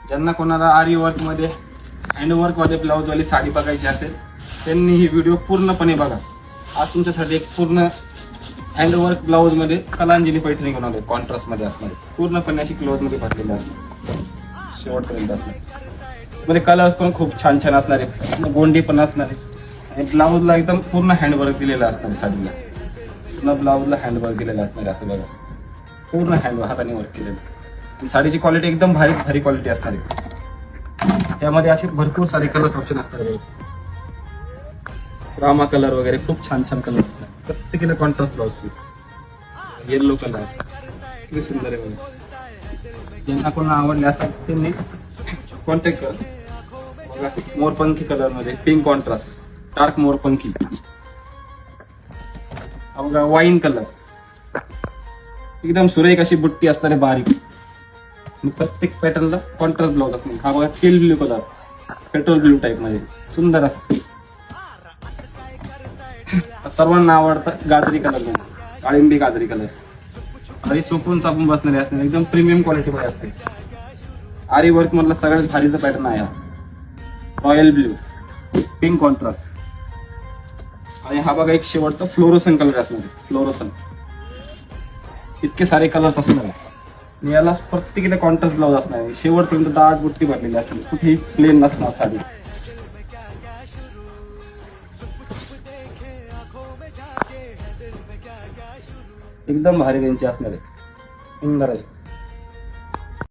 ज्यांना कोणाला आरी वर्क मध्ये हँडवर्क मध्ये ब्लाऊज वाली साडी बघायची असेल त्यांनी ही व्हिडिओ पूर्णपणे बघा. आज तुमच्यासाठी एक पूर्ण हँडवर्क ब्लाऊज मध्ये कलांजली पैठणी घेऊन आलोय. कॉन्ट्रास्ट मध्ये असणार पूर्णपणे अशी क्लोज मध्ये भरलेली असणार शेवटपर्यंत असणार. मध्ये कलर्स पण खूप छान छान असणार आहे, गोंडी पण असणार आहे आणि ब्लाऊजला एकदम पूर्ण हँडवर्क दिलेलं असणार आहे. साडीला पूर्ण ब्लाऊजला हँडवर्क दिलेलं असणार आहे. असं बघा पूर्ण हँडवर्क हाताने वर्क केलेलं. साडीची क्वालिटी एकदम भारी क्वालिटी असणार आहे. त्यामध्ये असे भरपूर सारे कलर्स ऑप्शन असणार आहे. रामा कलर वगैरे खूप छान छान कलर असणार. प्रत्येकीला contrast blouse piece yellow colour किती सुंदर आहे बघा. ज्यांना कोणाला आवडले असेल त्यांनी कॉन्टॅक्ट करा. मोरपंखी कलर मध्ये पिंक कॉन्ट्रास्ट डार्क मोरपंखी बघा. वाईन कलर एकदम सुरेख अशी बुट्टी असणारे बारीक. प्रत्येक पॅटर्नला कॉन्ट्रास्ट ब्लाउज असणार. हा बघा तेल blue colour petrol blue type मध्ये सुंदर असत. सर्वांना आवडतं गाजरी कलर मध्ये काळिंबी गाजरी कलर. साडी चोपून चापून बसणारी असणार एकदम प्रीमियम क्वालिटी मध्ये असते. आरी वर्क मधला सगळ्यात भारीचा पॅटर्न आहे हा. रॉयल ब्ल्यू पिंक कॉन्ट्रास्ट आणि हा बघा एक शेवटचा फ्लोरोसन कलर असणार. फ्लोरोसन इतके सारे कलर्स असणार आहे. याला प्रत्येकीला कॉन्ट्रास्ट ब्लाउज असणार आहे. शेवटपर्यंत दाट बुट्टी भरलेली असणार. कुठेही प्लेन नसणार साडी. एकदम भारी रेंजची असणार आहे. सुंदर आहे.